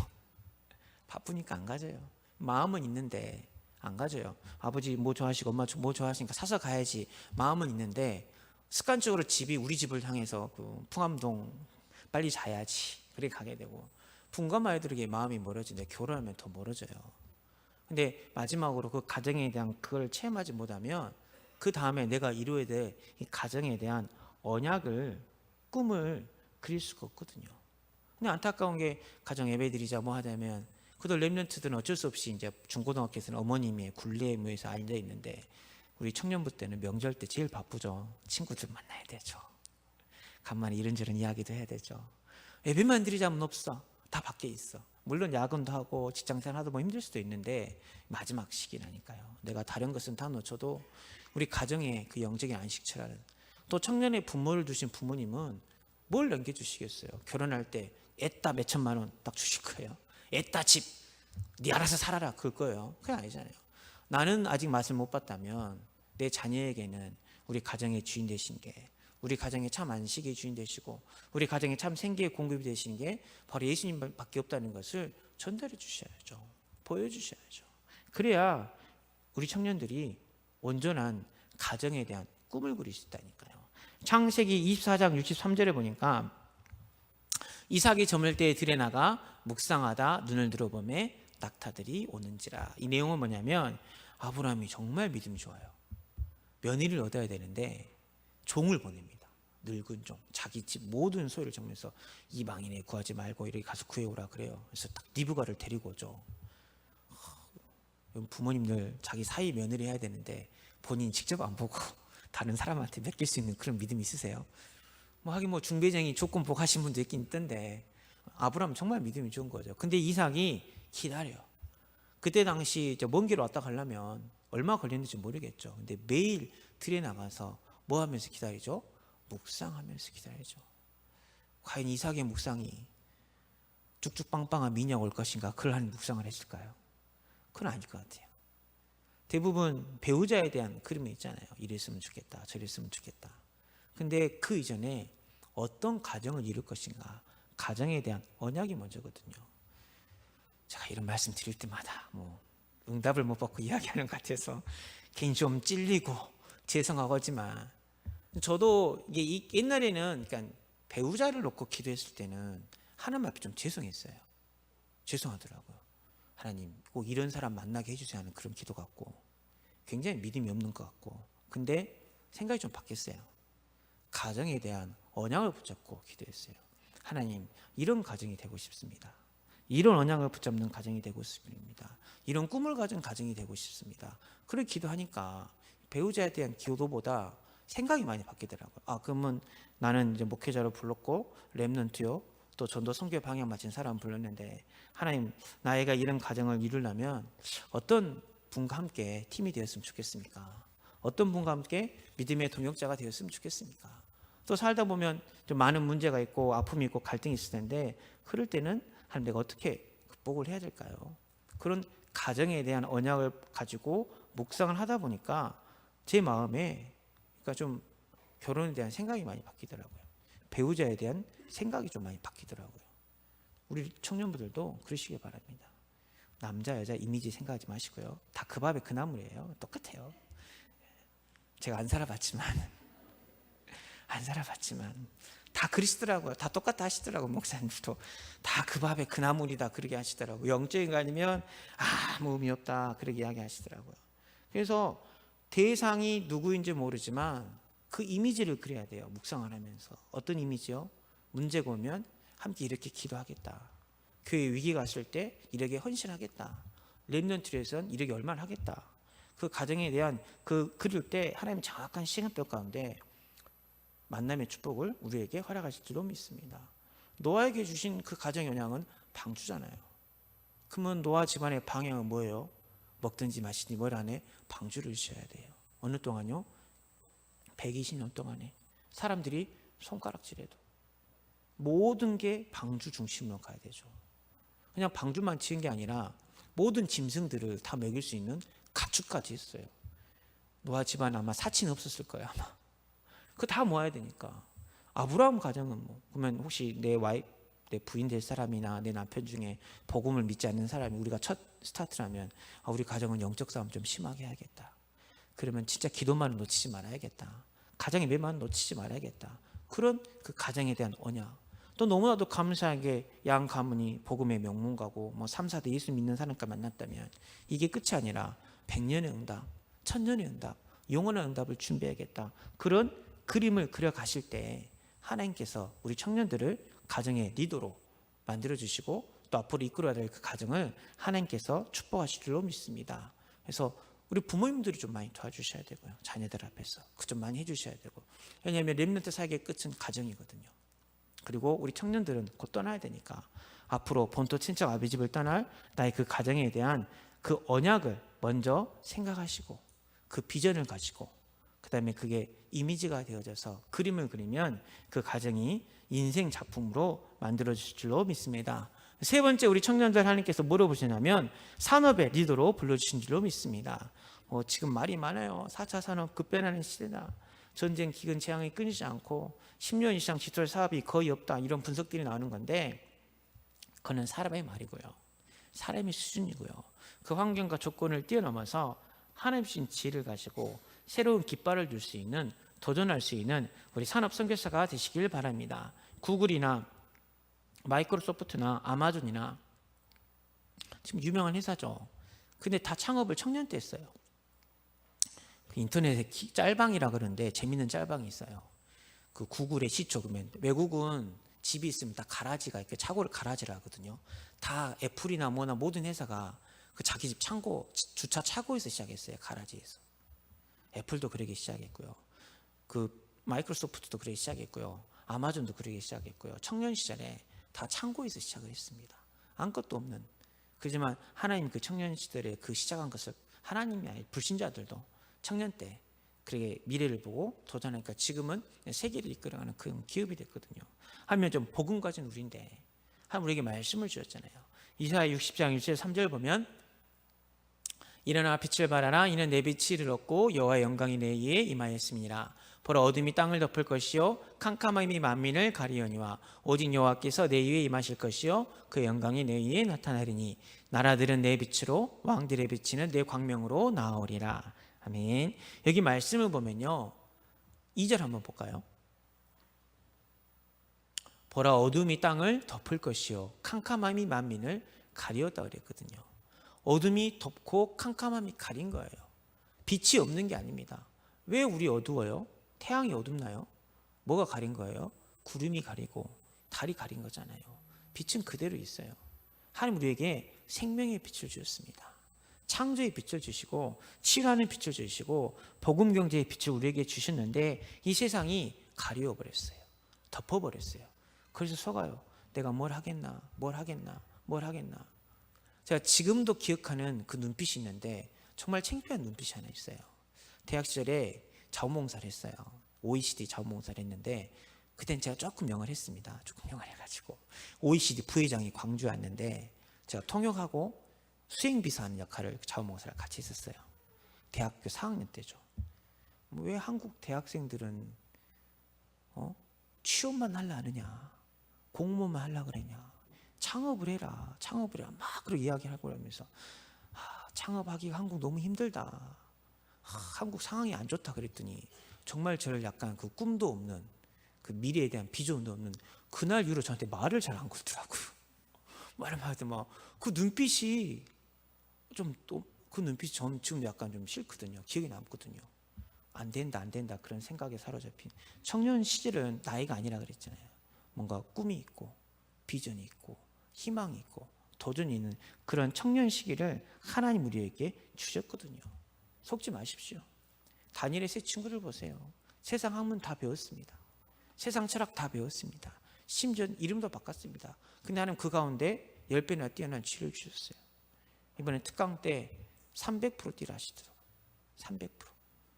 바쁘니까 안 가져요. 마음은 있는데 안 가져요. 아버지 뭐 좋아하시고 엄마 뭐 좋아하시니까 사서 가야지. 마음은 있는데 습관적으로 집이 우리 집을 향해서 그 풍암동 빨리 자야지. 그래 가게 되고, 분가마 아이들에게 마음이 멀어지는데 결혼하면 더 멀어져요. 근데 마지막으로 그 가정에 대한 그걸 체험하지 못하면 그 다음에 내가 이루어야 될 이 가정에 대한 언약을, 꿈을 그릴 수가 없거든요. 근데 안타까운 게 가정 예배드리자 뭐 하자면 그들 렘넌트들은 어쩔 수 없이 이제 중고등학교에서는 어머님의 굴레에 모여서 앉아 있는데, 우리 청년부 때는 명절 때 제일 바쁘죠. 친구들 만나야 되죠. 간만에 이런저런 이야기도 해야 되죠. 예배만 드리자면 없어. 다 밖에 있어. 물론 야근도 하고 직장생활 하다 보면 힘들 수도 있는데 마지막 시기라니까요. 내가 다른 것은 다 놓쳐도 우리 가정의 그 영적인 안식처라는, 또 청년의 부모를 두신 부모님은 뭘 넘겨주시겠어요? 결혼할 때 애따 몇 천만 원 딱 주실 거예요. 애따 집 네 알아서 살아라 그럴 거예요. 그게 아니잖아요. 나는 아직 맛을 못 봤다면 내 자녀에게는 우리 가정의 주인 되신 게, 우리 가정의 참 안식의 주인 되시고 우리 가정의 참 생기의 공급이 되시는 게 바로 예수님밖에 없다는 것을 전달해 주셔야죠. 보여주셔야죠. 그래야 우리 청년들이 온전한 가정에 대한 꿈을 그릴 수 있다니까요. 창세기 24장 63절에 보니까 이삭이 저물 때에 들에 나가 묵상하다 눈을 들어보매 낙타들이 오는지라. 이 내용은 뭐냐면 아브라함이 정말 믿음이 좋아요. 며느리를 얻어야 되는데 종을 보냅니다. 늙은 종, 자기 집 모든 소유를 정리해서 이방인에 구하지 말고 이렇게 가서 구해오라 그래요. 그래서 딱 리브가를 데리고 오죠. 부모님들 자기 사위 며느리 해야 되는데 본인 직접 안 보고 다른 사람한테 맡길 수 있는 그런 믿음이 있으세요? 하긴 중배쟁이 조건 복하신 분도 있긴 있던데 아브라함 정말 믿음이 좋은 거죠. 근데 이삭이 기다려. 그때 당시 먼 길 왔다 가려면 얼마 걸렸는지 모르겠죠. 근데 매일 들에 나가서 뭐 하면서 기다리죠? 묵상하면서 기다리죠. 과연 이삭의 묵상이 쭉쭉빵빵한 미녀가 올 것인가? 그걸 한 묵상을 했을까요? 그건 아닐 것 같아요. 대부분 배우자에 대한 그림이 있잖아요. 이랬으면 좋겠다, 저랬으면 좋겠다. 근데 그 이전에 어떤 가정을 이룰 것인가, 가정에 대한 언약이 먼저거든요. 제가 이런 말씀 드릴 때마다 응답을 못 받고 이야기하는 것 같아서 괜히 좀 찔리고 죄송하지만, 저도 이게 옛날에는 그러니까 배우자를 놓고 기도했을 때는 하나님 앞에 좀 죄송했어요. 죄송하더라고요. 하나님 꼭 이런 사람 만나게 해주세요 하는 그런 기도 같고, 굉장히 믿음이 없는 것 같고. 근데 생각이 좀 바뀌었어요. 가정에 대한 언약을 붙잡고 기도했어요. 하나님, 이런 가정이 되고 싶습니다. 이런 언약을 붙잡는 가정이 되고 싶습니다. 이런 꿈을 가진 가정이 되고 싶습니다. 그렇게 기도하니까 배우자에 대한 기도보다 생각이 많이 바뀌더라고요. 그러면 나는 이제 목회자로 불렀고 렘넌트요, 또 전도 선교 방향 맞춘 사람 불렀는데, 하나님, 나이가 이런 가정을 이루려면 어떤 분과 함께 팀이 되었으면 좋겠습니까? 어떤 분과 함께 믿음의 동역자가 되었으면 좋겠습니까? 또 살다 보면 좀 많은 문제가 있고 아픔이 있고 갈등이 있을 텐데, 그럴 때는 하나님, 내가 어떻게 극복을 해야 될까요? 그런 가정에 대한 언약을 가지고 묵상을 하다 보니까 제 마음에 그러니까 좀 결혼에 대한 생각이 많이 바뀌더라고요. 배우자에 대한 생각이 좀 많이 바뀌더라고요. 우리 청년분들도 그러시길 바랍니다. 남자 여자 이미지 생각하지 마시고요. 다 그 밥에 그 나물이에요. 똑같아요. 제가 안 살아봤지만 다 그러시더라고요. 다 똑같다 하시더라고요. 목사님도 다 그 밥에 그 나물이다 그렇게 하시더라고요. 영적인 거 아니면 아무 의미 없다 그렇게 이야기하시더라고요. 그래서 대상이 누구인지 모르지만 그 이미지를 그려야 돼요. 묵상을 하면서. 어떤 이미지요? 문제가 오면 함께 이렇게 기도하겠다. 교회 위기가 왔을 때 이렇게 헌신하겠다. 렘넌트에선 이렇게 얼마나 하겠다. 그 가정에 대한 그릴 때 하나님 정확한 시간표 가운데 만남의 축복을 우리에게 허락하실 줄로 믿습니다. 노아에게 주신 그 가정의 영향은 방주잖아요. 그러면 노아 집안의 방향은 뭐예요? 먹든지 마시든지 뭘 안에 방주를 지어야 돼요. 어느 동안요? 120년 동안에 사람들이 손가락질해도 모든 게 방주 중심으로 가야 되죠. 그냥 방주만 지은 게 아니라 모든 짐승들을 다 먹일 수 있는 가축까지 했어요. 노아 집안 아마 사치는 없었을 거예요. 아마 그거 다 모아야 되니까. 아브라함 가정은 그러면 혹시 내 부인 될 사람이나 내 남편 중에 복음을 믿지 않는 사람이 우리가 첫 스타트라면 우리 가정은 영적 싸움 좀 심하게 해야겠다. 그러면 진짜 기도만을 놓치지 말아야겠다. 가정의 매만 놓치지 말아야겠다. 그런 그 가정에 대한 언약. 또 너무나도 감사하게 양 가문이 복음의 명문가고 3, 4대 예수 믿는 사람과 만났다면 이게 끝이 아니라 100년의 응답, 1000년의 응답, 영원한 응답을 준비해야겠다. 그런 그림을 그려가실 때 하나님께서 우리 청년들을 가정의 리더로 만들어주시고 또 앞으로 이끌어야 될 그 가정을 하나님께서 축복하실 줄로 믿습니다. 그래서 우리 부모님들이 좀 많이 도와주셔야 되고요. 자녀들 앞에서 그 좀 많이 해주셔야 되고. 왜냐하면 렘넌트 사역의 끝은 가정이거든요. 그리고 우리 청년들은 곧 떠나야 되니까 앞으로 본토 친척 아비 집을 떠날 나의 그 가정에 대한 그 언약을 먼저 생각하시고 그 비전을 가지고 그 다음에 그게 이미지가 되어져서 그림을 그리면 그 가정이 인생 작품으로 만들어질 줄로 믿습니다. 세 번째, 우리 청년들 하나님께서 물어보시냐면 산업의 리더로 불러주신 줄로 믿습니다. 지금 말이 많아요. 4차 산업 급변하는 시대다. 전쟁, 기근, 재앙이 끊이지 않고 10년 이상 디지털 사업이 거의 없다, 이런 분석들이 나오는 건데, 그건 사람의 말이고요, 사람의 수준이고요. 그 환경과 조건을 뛰어넘어서 하나님 주신 지혜를 가지고 새로운 깃발을 줄 수 있는, 도전할 수 있는 우리 산업 선교사가 되시길 바랍니다. 구글이나 마이크로소프트나 아마존이나 지금 유명한 회사죠. 근데 다 창업을 청년 때 했어요. 그 인터넷에 짤방이라 그러는데 재밌는 짤방이 있어요. 그 구글의 시초, 그러면 외국은 집이 있으면 다 가라지가 있고 차고를 가라지라 하거든요. 다 애플이나 뭐나 모든 회사가 그 자기 집 창고, 주차 차고에서 시작했어요. 가라지에서. 애플도 그러기 시작했고요. 그 마이크로소프트도 그러기 시작했고요. 아마존도 그러기 시작했고요. 청년 시절에 다 창고에서 시작을 했습니다. 아무것도 없는. 그렇지만 하나님 그 청년 시절에 그 시작한 것을 하나님이 아닌 불신자들도 청년 때 그렇게 미래를 보고 도전하니까 지금은 세계를 이끌어가는 그 기업이 됐거든요. 하면 좀 복음 가진 우리인데 하나님 우리에게 말씀을 주셨잖아요. 이사야 60장 1절 3절 보면 일어나 빛을 발하라. 이는 내 빛이 이르렀고 여호와의 영광이 내 위에 임하였음이니라. 보라, 어둠이 땅을 덮을 것이요 캄캄함이 만민을 가리우니와 오직 여호와께서 내 위에 임하실 것이요 그 영광이 내 위에 나타나리니 나라들은 내 빛으로 왕들의 빛이는 내 광명으로 나아오리라. 아멘. 여기 말씀을 보면요, 2절 한번 볼까요? 보라, 어둠이 땅을 덮을 것이요 캄캄함이 만민을 가리웠다 그랬거든요. 어둠이 덮고 캄캄함이 가린 거예요. 빛이 없는 게 아닙니다. 왜 우리 어두워요? 태양이 어둡나요? 뭐가 가린 거예요? 구름이 가리고 달이 가린 거잖아요. 빛은 그대로 있어요. 하나님 우리에게 생명의 빛을 주셨습니다. 창조의 빛을 주시고 치유하는 빛을 주시고 복음 경제의 빛을 우리에게 주셨는데 이 세상이 가리워 버렸어요. 덮어 버렸어요. 그래서 속아요. 내가 뭘 하겠나, 뭘 하겠나, 뭘 하겠나. 제가 지금도 기억하는 그 눈빛이 있는데 정말 창피한 눈빛이 하나 있어요. 대학 시절에 자원봉사를 했어요. OECD 자원봉사를 했는데 그땐 제가 조금 영어를 했습니다. 조금 영어를 해가지고 OECD 부회장이 광주에 왔는데 제가 통역하고 수행비서하는 역할을 자원봉사를 같이 했었어요. 대학교 4학년 때죠. 왜 한국 대학생들은 취업만 하려 하느냐, 공무원만 하려 그러냐, 창업을 해라, 창업을 해라 막 그렇게 이야기하고 그러면서 창업하기가 한국 너무 힘들다, 한국 상황이 안 좋다 그랬더니 정말 저를 약간 그 꿈도 없는, 그 미래에 대한 비전도 없는, 그날 이후로 저한테 말을 잘 안 걸더라고요. 말을 할 때 막 그 눈빛이 좀 또 그 눈빛이 전 지금 약간 좀 싫거든요. 기억에 남거든요. 안 된다, 안 된다 그런 생각에 사로잡힌 청년 시절은 나이가 아니라 그랬잖아요. 뭔가 꿈이 있고 비전이 있고 희망이 있고 도전이 있는 그런 청년 시기를 하나님 우리에게 주셨거든요. 속지 마십시오. 다니엘의 세 친구들 보세요. 세상 학문 다 배웠습니다. 세상 철학 다 배웠습니다. 심지어 이름도 바꿨습니다. 근데 하나님 그 가운데 10배나 뛰어난 지혜를 주셨어요. 이번에 특강 때 300% 뛰라 하시더라고요. 300%.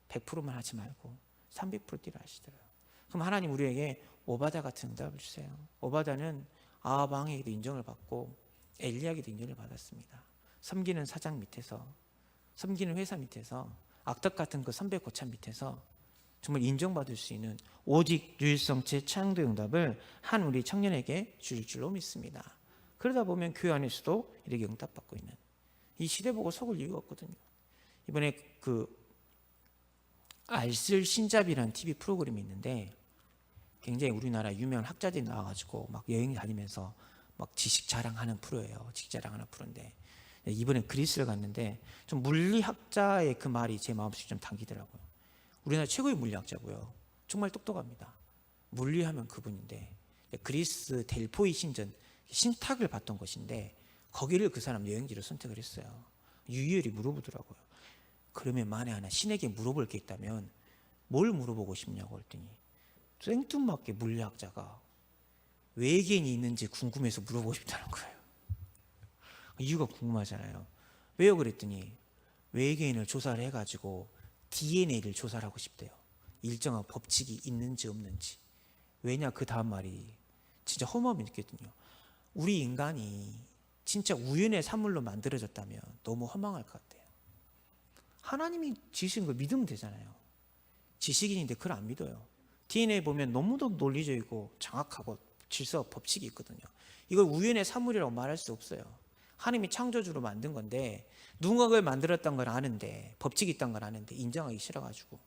100%만 하지 말고 300% 뛰라 하시더라고요. 그럼 하나님 우리에게 오바다 같은 응답을 주세요. 오바다는 아합 왕에게도 인정을 받고 엘리야에게도 인정을 받았습니다. 섬기는 사장 밑에서, 섬기는 회사 밑에서, 악덕 같은 그 선배 고참 밑에서 정말 인정받을 수 있는 오직 유일성체 창조 응답을 한 우리 청년에게 줄 줄로 믿습니다. 그러다 보면 교회 안에서도 이렇게 응답받고 있는, 이 시대 보고 속을 이유가 없거든요. 이번에 그 알쓸 신잡이라는 TV 프로그램이 있는데 굉장히 우리나라 유명한 학자들이 나와가지고 막 여행 다니면서 막 지식 자랑하는 프로예요. 지식 자랑하는 프로인데 이번에 그리스를 갔는데 좀 물리학자의 그 말이 제 마음속에 좀 당기더라고요. 우리나라 최고의 물리학자고요. 정말 똑똑합니다. 물리하면 그분인데 그리스 델포이 신전 신탁을 받던 곳인데 거기를 그 사람 여행지로 선택을 했어요. 유희열이 물어보더라고요. 그러면 만에 하나 신에게 물어볼 게 있다면 뭘 물어보고 싶냐고 했더니 생뚱맞게 물리학자가 외계인이 있는지 궁금해서 물어보고 싶다는 거예요. 이유가 궁금하잖아요. 왜요? 그랬더니 외계인을 조사를 해가지고 DNA를 조사를 하고 싶대요. 일정한 법칙이 있는지 없는지. 왜냐, 그 다음 말이 진짜 허무함이 느꼈거든요. 우리 인간이 진짜 우연의 산물로 만들어졌다면 너무 허망할 것 같아요. 하나님이 지으신 걸 믿으면 되잖아요. 지식인인데 그걸 안 믿어요. DNA 보면 너무도 논리적이고 정확하고 질서와 법칙이 있거든요. 이걸 우연의 산물이라고 말할 수 없어요. 하나님이 창조주로 만든 건데 누군가 그걸 만들었던 걸 아는데, 법칙이 있다는 걸 아는데 인정하기 싫어가지고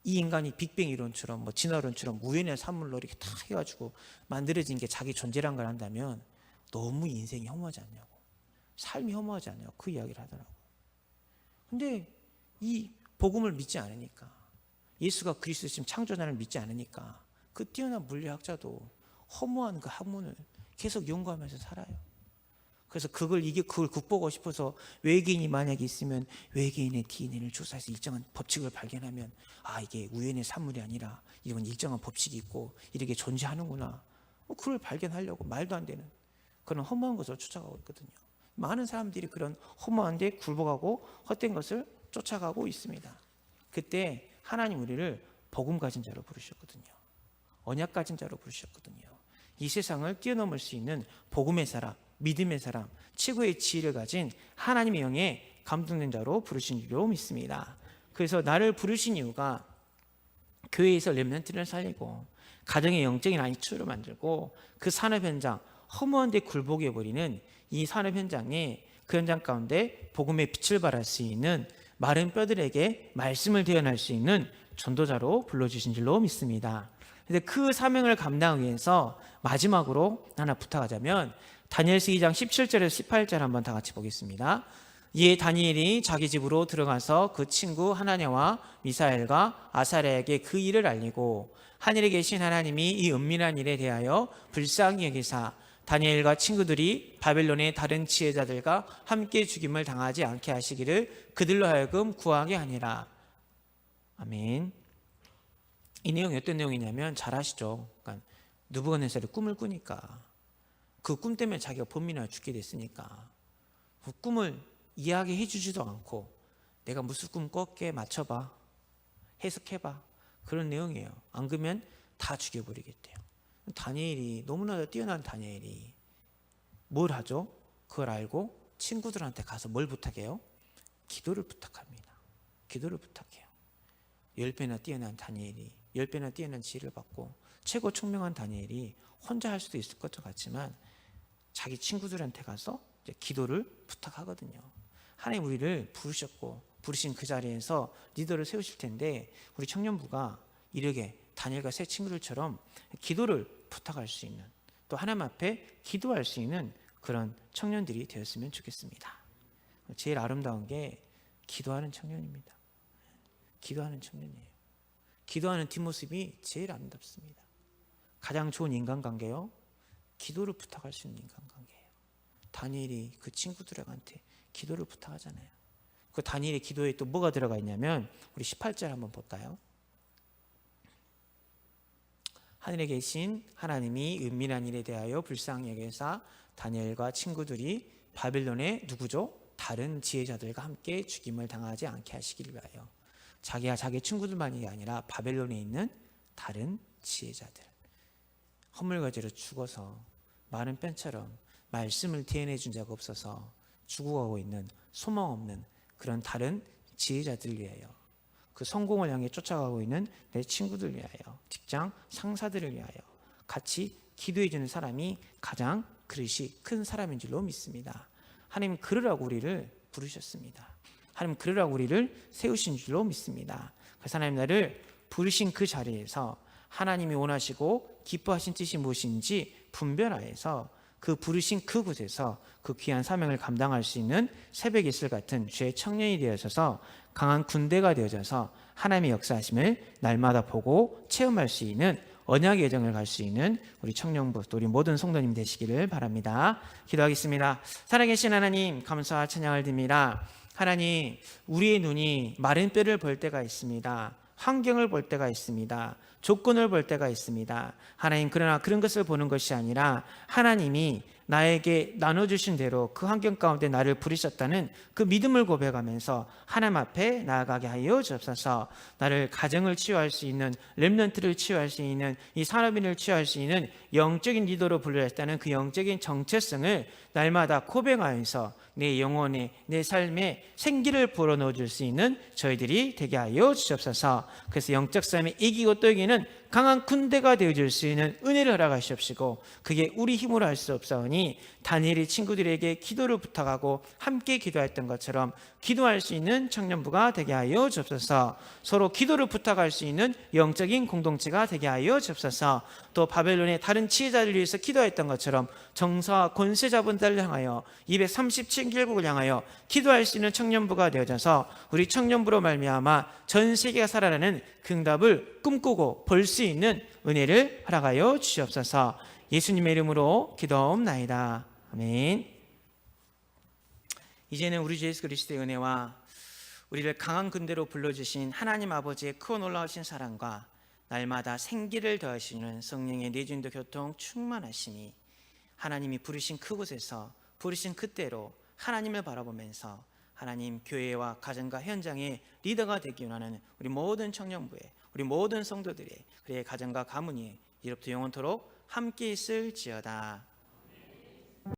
이 인간이 빅뱅 이론처럼 뭐 진화론처럼 우연의 산물로 이렇게 다 해가지고 만들어진 게 자기 존재란 걸 한다면 너무 인생이 허무하지 않냐고, 삶이 허무하지 않냐고 그 이야기를 하더라고요. 근데 이 복음을 믿지 않으니까, 예수가 그리스도신 창조자를 믿지 않으니까 그 뛰어난 물리학자도 허무한 그 학문을 계속 연구하면서 살아요. 그래서 그걸 극복하고 싶어서 외계인이 만약에 있으면 외계인의 DNA를 조사해서 일정한 법칙을 발견하면 이게 우연의 산물이 아니라 이건 일정한 법칙이 있고 이렇게 존재하는구나, 그걸 발견하려고 말도 안 되는 그런 허무한 것을 쫓아가고 있거든요. 많은 사람들이 그런 허무한 데 굴복하고 헛된 것을 쫓아가고 있습니다. 그때 하나님 우리를 복음 가진 자로 부르셨거든요. 언약 가진 자로 부르셨거든요. 이 세상을 뛰어넘을 수 있는 복음의 사람, 믿음의 사람, 최고의 지혜를 가진 하나님의 영에 감동된 자로 부르신 줄로 믿습니다. 그래서 나를 부르신 이유가 교회에서 렘넌트를 살리고 가정의 영적인 안식처를 만들고 그 산업 현장, 허무한 데 굴복해 버리는 이 산업 현장에, 그 현장 가운데 복음의 빛을 발할 수 있는 마른 뼈들에게 말씀을 대언할 수 있는 전도자로 불러주신 줄로 믿습니다. 근데 그 사명을 감당하기 위해서 마지막으로 하나 부탁하자면 다니엘서 2장 17절에서 18절 한번 다 같이 보겠습니다. 이에 다니엘이 자기 집으로 들어가서 그 친구 하나냐와 미사엘과 아사랴에게 그 일을 알리고 하늘에 계신 하나님이 이 은밀한 일에 대하여 불쌍히 여기사 다니엘과 친구들이 바벨론의 다른 지혜자들과 함께 죽임을 당하지 않게 하시기를 그들로 하여금 구하게 하니라. 아멘. 이 내용이 어떤 내용이냐면 잘 아시죠? 그러니까 느부갓네살이 꿈을 꾸니까 그 꿈 때문에 자기가 범인으로 죽게 됐으니까 그 꿈을 이야기해 주지도 않고 내가 무슨 꿈 꿨게 맞춰봐, 해석해봐, 그런 내용이에요. 안 그러면 다 죽여버리겠대요. 다니엘이, 너무나도 뛰어난 다니엘이 뭘 하죠? 그걸 알고 친구들한테 가서 뭘 부탁해요? 기도를 부탁합니다. 기도를 부탁해요. 10배나 뛰어난 다니엘이, 10배나 뛰어난 지혜를 받고 최고 총명한 다니엘이 혼자 할 수도 있을 것 같지만 자기 친구들한테 가서 이제 기도를 부탁하거든요. 하나님 우리를 부르셨고 부르신 그 자리에서 리더를 세우실 텐데 우리 청년부가 이렇게 다니엘과 새 친구들처럼 기도를 부탁할 수 있는, 또 하나님 앞에 기도할 수 있는 그런 청년들이 되었으면 좋겠습니다. 제일 아름다운 게 기도하는 청년입니다. 기도하는 청년이에요. 기도하는 뒷모습이 제일 아름답습니다. 가장 좋은 인간관계요, 기도를 부탁할 수 있는 인간관계예요. 다니엘이 그 친구들한테 기도를 부탁하잖아요. 그 다니엘의 기도에 또 뭐가 들어가 있냐면 우리 18절 한번 볼까요? 하늘에 계신 하나님이 은밀한 일에 대하여 불쌍히 여기사 다니엘과 친구들이 바벨론의 누구죠? 다른 지혜자들과 함께 죽임을 당하지 않게 하시기를 위하여. 자기와 자기 친구들만이 아니라 바벨론에 있는 다른 지혜자들, 허물과제로 죽어서 마른 뼈처럼 말씀을 대언해 준 자가 없어서 죽어가고 있는 소망 없는 그런 다른 지혜자들을 위하여, 그 성공을 향해 쫓아가고 있는 내 친구들 위하여, 직장 상사들을 위하여 같이 기도해 주는 사람이 가장 그릇이 큰 사람인 줄로 믿습니다. 하나님 그러라고 우리를 부르셨습니다. 하나님 그러라고 우리를 세우신 줄로 믿습니다. 그래서 하나님 나를 부르신 그 자리에서 하나님이 원하시고 기뻐하신 뜻이 무엇인지 분별하여서 그 부르신 그곳에서 그 귀한 사명을 감당할 수 있는 새벽 이슬 같은 주의 청년이 되어져서 강한 군대가 되어져서 하나님의 역사하심을 날마다 보고 체험할 수 있는 언약의 여정을 갈 수 있는 우리 청년부, 또 우리 모든 성도님 되시기를 바랍니다. 기도하겠습니다. 살아계신 하나님 감사와 찬양을 드립니다. 하나님, 우리의 눈이 마른 뼈를 볼 때가 있습니다. 환경을 볼 때가 있습니다. 조건을 볼 때가 있습니다. 하나님, 그러나 그런 것을 보는 것이 아니라 하나님이 나에게 나눠주신 대로 그 환경 가운데 나를 부르셨다는 그 믿음을 고백하면서 하나님 앞에 나아가게 하여 주옵소서. 나를 가정을 치유할 수 있는, 렘넌트를 치유할 수 있는, 이 산업인을 치유할 수 있는 영적인 리더로 불러졌다는 그 영적인 정체성을 날마다 고백하면서 내 영혼에, 내 삶에 생기를 불어넣어 줄 수 있는 저희들이 되게 하여 주옵소서. 그래서 영적 삶에 이기고 또 이기는 강한 군대가 되어줄 수 있는 은혜를 허락하시옵시고, 그게 우리 힘으로 할 수 없사오니 다니엘이 친구들에게 기도를 부탁하고 함께 기도했던 것처럼 기도할 수 있는 청년부가 되게 하여 주옵소서. 서로 기도를 부탁할 수 있는 영적인 공동체가 되게 하여 주옵소서. 또 바벨론의 다른 지혜자를 위해서 기도했던 것처럼 정사와 권세자분들을 향하여 237개국을 향하여 기도할 수 있는 청년부가 되어져서 우리 청년부로 말미암아 전 세계가 살아나는 그 응답을 꿈꾸고 볼 수 있는 은혜를 허락하여 주시옵소서. 예수님의 이름으로 기도옵나이다. 아멘. 이제는 우리 주 예수 그리스도의 은혜와 우리를 강한 군대로 불러주신 하나님 아버지의 크고 놀라우신 사랑과 날마다 생기를 더하시는 성령의 내주인도 교통 충만하시니 하나님이 부르신 그곳에서 부르신 그때로 하나님을 바라보면서 하나님 교회와 가정과 현장의 리더가 되기 원하는 우리 모든 청년부에, 우리 모든 성도들의 그의 가정과 가문이 이로부터 영원토록 함께 있을지어다.